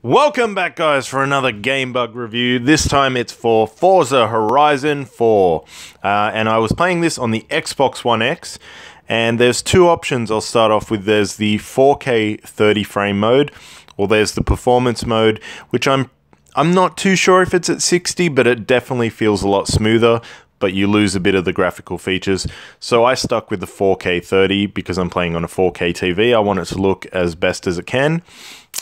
Welcome back, guys, for another Gamebug review. This time it's for Forza Horizon 4. And I was playing this on the Xbox One X, and there's two options I'll start off with. There's the 4K 30 frame mode, or there's the performance mode, which I'm not too sure if it's at 60, but it definitely feels a lot smoother, but you lose a bit of the graphical features. So I stuck with the 4K 30 because I'm playing on a 4K TV. I want it to look as best as it can.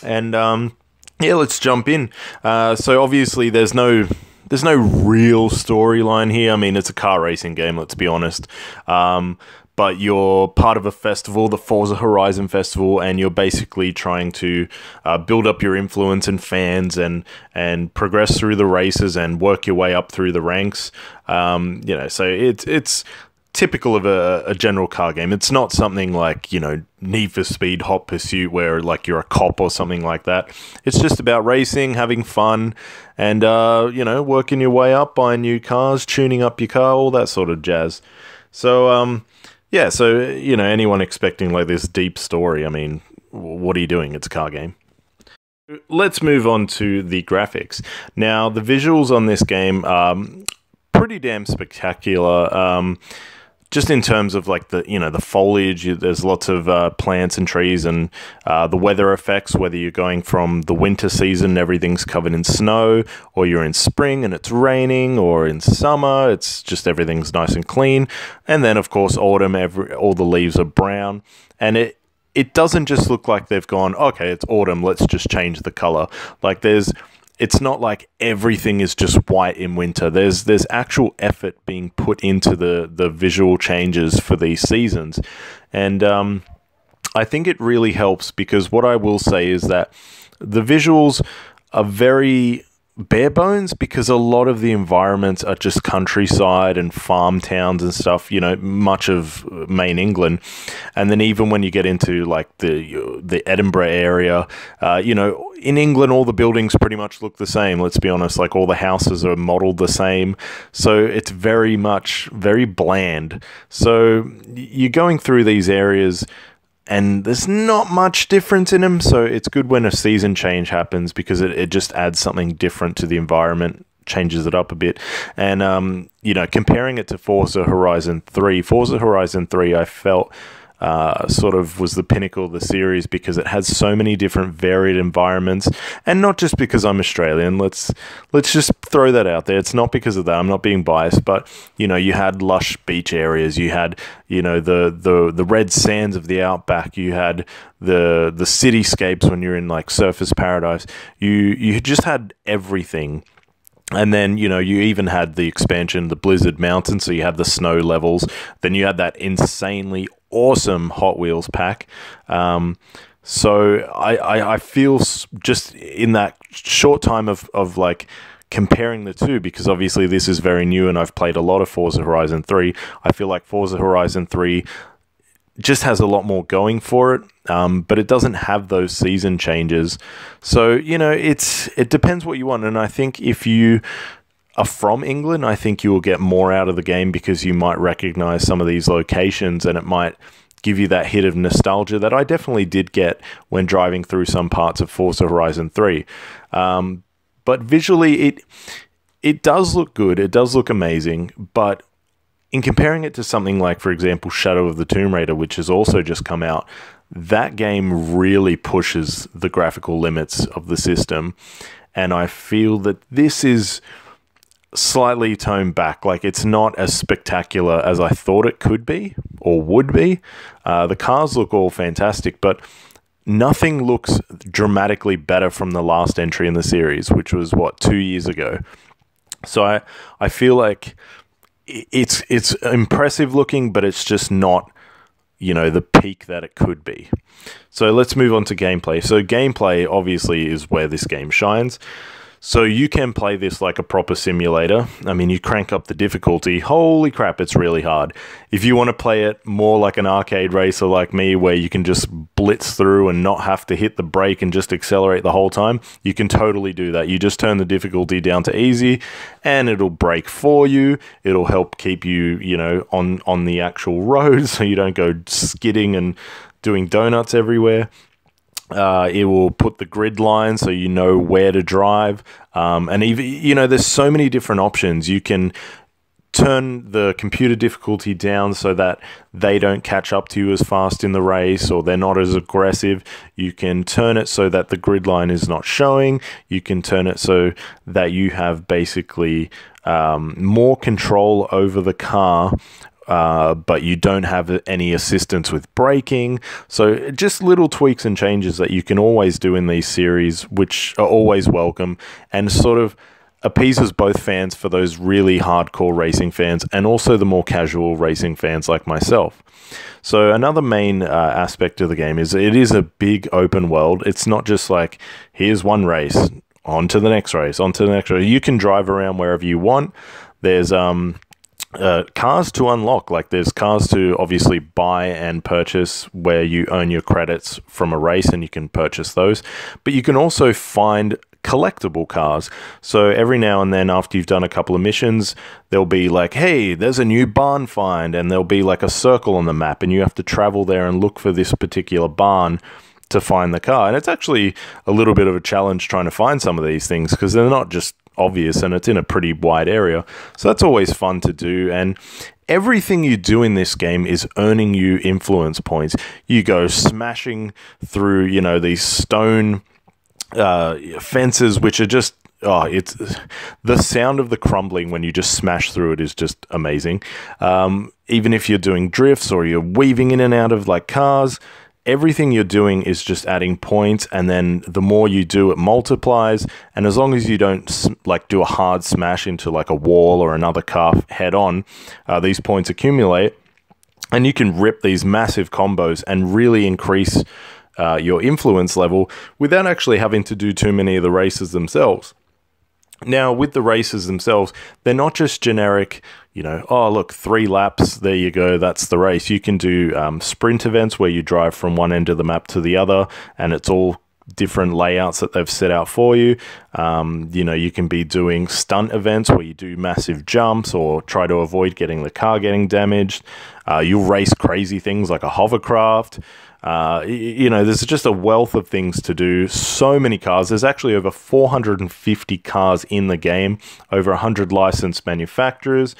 And yeah, let's jump in. So obviously there's no real storyline here. I mean, it's a car racing game, let's be honest. But you're part of a festival, the Forza Horizon Festival, and you're basically trying to build up your influence and fans and progress through the races and work your way up through the ranks. So it's typical of a general car game. It's not something like, Need for Speed Hot Pursuit where like you're a cop or something like that. It's just about racing, having fun, and working your way up, buying new cars, tuning up your car, all that sort of jazz. So anyone expecting like this deep story, I mean, what are you doing? It's a car game. Let's move on to the graphics. Now, the visuals on this game are pretty damn spectacular. Just in terms of like the foliage, there's lots of plants and trees, and the weather effects, whether you're going from the winter season, everything's covered in snow, or you're in spring and it's raining, or in summer, it's just everything's nice and clean. And then of course autumn, all the leaves are brown, and it doesn't just look like they've gone, okay, it's autumn, let's just change the color. Like it's not like everything is just white in winter. There's actual effort being put into the visual changes for these seasons. And I think it really helps, because what I will say is that the visuals are very bare bones, because a lot of the environments are just countryside and farm towns and stuff, much of main England. And then even when you get into like the Edinburgh area, in England, all the buildings pretty much look the same. Let's be honest, like all the houses are modeled the same. So it's very bland. So you're going through these areas and there's not much difference in them, so it's good when a season change happens, because it just adds something different to the environment, changes it up a bit. And, comparing it to Forza Horizon 3, I felt sort of was the pinnacle of the series, because it has so many different varied environments. And not just because I'm Australian, let's just throw that out there. It's not because of that, I'm not being biased, but you had lush beach areas, you had the red sands of the outback, you had the cityscapes when you're in like Surfers Paradise. You just had everything. And then, you even had the expansion, the Blizzard Mountain, so you had the snow levels. Then you had that insanely awesome Hot Wheels pack. So I feel just in that short time of like comparing the two, because obviously this is very new and I've played a lot of Forza Horizon 3, I feel like Forza Horizon 3 just has a lot more going for it, but it doesn't have those season changes. So, it depends what you want. And I think if you are from England, I think you will get more out of the game, because you might recognize some of these locations, and it might give you that hit of nostalgia that I definitely did get when driving through some parts of Forza Horizon 3. But visually, it does look good. It does look amazing, but in comparing it to something like, for example, Shadow of the Tomb Raider, which has also just come out, that game really pushes the graphical limits of the system. And I feel that this is slightly toned back. Like, it's not as spectacular as I thought it could be or would be. The cars look all fantastic, but nothing looks dramatically better from the last entry in the series, which was, 2 years ago. So I feel like it's impressive looking, but it's just not, the peak that it could be. So let's move on to gameplay. So gameplay obviously is where this game shines. So you can play this like a proper simulator. I mean, you crank up the difficulty. Holy crap, it's really hard. If you want to play it more like an arcade racer like me, where you can just blitz through and not have to hit the brake and just accelerate the whole time, you can totally do that. You just turn the difficulty down to easy, and it'll brake for you. It'll help keep you, on the actual road, so you don't go skidding and doing donuts everywhere. It will put the grid line so you know where to drive. And even, you know, there's so many different options. You can turn the computer difficulty down so that they don't catch up to you as fast in the race, or they're not as aggressive. You can turn it so that the grid line is not showing. You can turn it so that you have basically more control over the car, but you don't have any assistance with braking. So just little tweaks and changes that you can always do in these series, which are always welcome, and sort of appeases both fans, for those really hardcore racing fans and also the more casual racing fans like myself. So another main aspect of the game is it is a big open world. It's not just like, here's one race, on to the next race, on to the next race. You can drive around wherever you want. There's cars to unlock. Like, there's cars to obviously buy and purchase where you earn your credits from a race, and you can purchase those. But you can also find collectible cars. So every now and then, after you've done a couple of missions, there'll be like, hey, there's a new barn find, and there'll be like a circle on the map, and you have to travel there and look for this particular barn to find the car. And it's actually a little bit of a challenge trying to find some of these things, because they're not just obvious, and it's in a pretty wide area. So that's always fun to do. And everything you do in this game is earning you influence points. You go smashing through, you know, these stone fences, which are just, oh, it's the sound of the crumbling when you just smash through it is just amazing. Even if you're doing drifts or you're weaving in and out of like cars, everything you're doing is just adding points, and then the more you do, it multiplies. And as long as you don't like do a hard smash into like a wall or another car head on, these points accumulate, and you can rip these massive combos and really increase your influence level without actually having to do too many of the races themselves. Now, with the races themselves, they're not just generic, you know, oh, look, 3 laps, there you go, that's the race. You can do sprint events where you drive from one end of the map to the other, and it's all different layouts that they've set out for you. You know, you can be doing stunt events where you do massive jumps or try to avoid getting the car getting damaged. You'll race crazy things like a hovercraft. You know, there's just a wealth of things to do. So many cars. There's actually over 450 cars in the game, over 100 licensed manufacturers.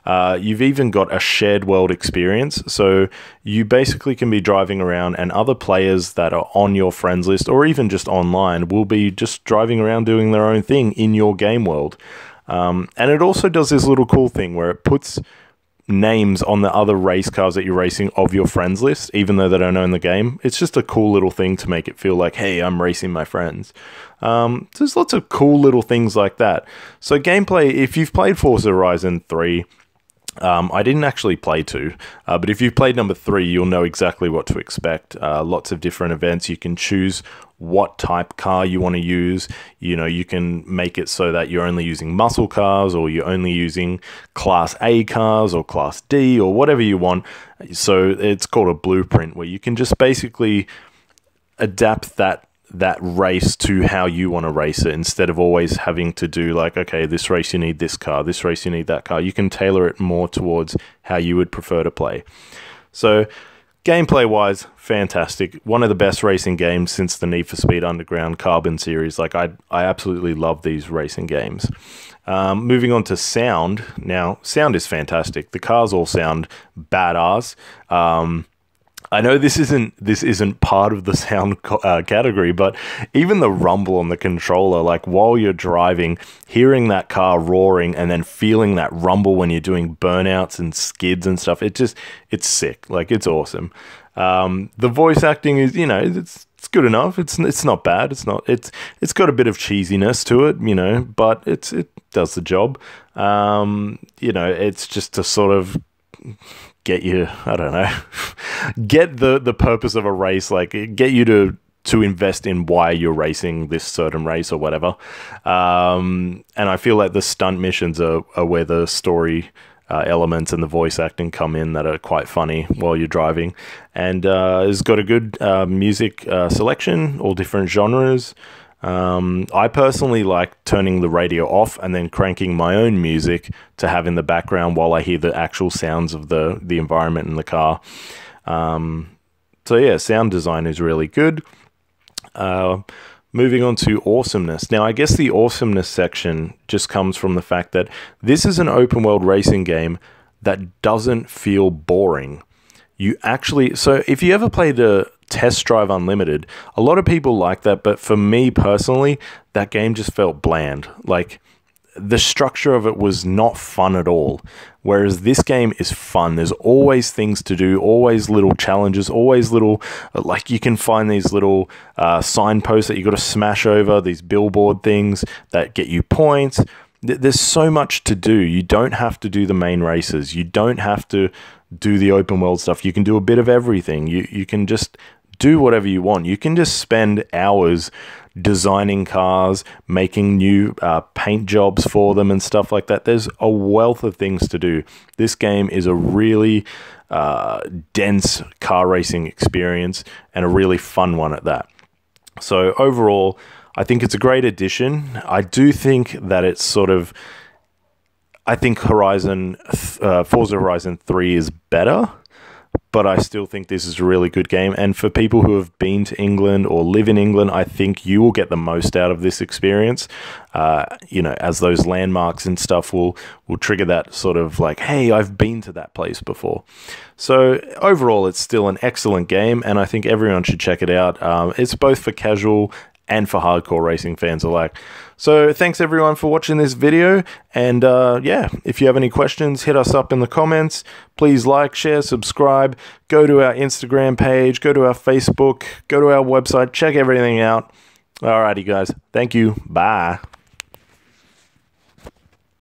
You've even got a shared world experience. So you basically can be driving around, and other players that are on your friends list or even just online will be just driving around doing their own thing in your game world. And it also does this little cool thing where it puts names on the other race cars that you're racing of your friends list, even though they don't own the game. It's just a cool little thing to make it feel like, hey, I'm racing my friends. There's lots of cool little things like that. So gameplay, if you've played Forza Horizon 3, I didn't actually play 2, but if you've played number 3, you'll know exactly what to expect. Lots of different events. You can choose what type car you want to use. You know, you can make it so that you're only using muscle cars, or you're only using Class A cars or Class D or whatever you want. So it's called a blueprint, where you can just basically adapt that race to how you want to race it, instead of always having to do like, okay, this race you need this car, this race you need that car. You can tailor it more towards how you would prefer to play. So gameplay wise, fantastic. One of the best racing games since the Need for Speed Underground Carbon series. Like, I absolutely love these racing games. Moving on to sound. Now, sound is fantastic. The cars all sound badass. I know this isn't part of the sound category, but even the rumble on the controller, like while you're driving, hearing that car roaring and then feeling that rumble when you're doing burnouts and skids and stuff, it's sick. Like, it's awesome. The voice acting is, you know, it's good enough. It's not bad. It's got a bit of cheesiness to it, you know, but it does the job. You know, it's just to sort of get you, I don't know, get the purpose of a race, like get you to invest in why you're racing this certain race or whatever. And I feel like the stunt missions are where the story elements and the voice acting come in, that are quite funny while you're driving. And it's got a good music selection, all different genres. I personally like turning the radio off and then cranking my own music to have in the background while I hear the actual sounds of the environment in the car. So yeah, sound design is really good. Moving on to awesomeness. Now, I guess the awesomeness section just comes from the fact that this is an open world racing game that doesn't feel boring. You actually, so if you ever played a Test Drive Unlimited, a lot of people like that, but for me personally, that game just felt bland. Like, the structure of it was not fun at all. Whereas this game is fun. There's always things to do, always little challenges, always little, like you can find these little signposts that you got to smash over, these billboard things that get you points. There's so much to do. You don't have to do the main races. You don't have to do the open world stuff. You can do a bit of everything. You can just do whatever you want. You can just spend hours designing cars, making new paint jobs for them and stuff like that. There's a wealth of things to do. This game is a really dense car racing experience and a really fun one at that. So overall, I think it's a great addition. I do think that it's sort of, I think Forza Horizon 3 is better, but I still think this is a really good game. And for people who have been to England or live in England, I think you will get the most out of this experience. You know, as those landmarks and stuff will trigger that sort of like, hey, I've been to that place before. So overall, it's still an excellent game, and I think everyone should check it out. It's both for casual and for hardcore racing fans alike. So thanks everyone for watching this video, and yeah, if you have any questions, hit us up in the comments. Please like, share, subscribe, go to our Instagram page, go to our Facebook, go to our website, check everything out. Alrighty guys, thank you, bye.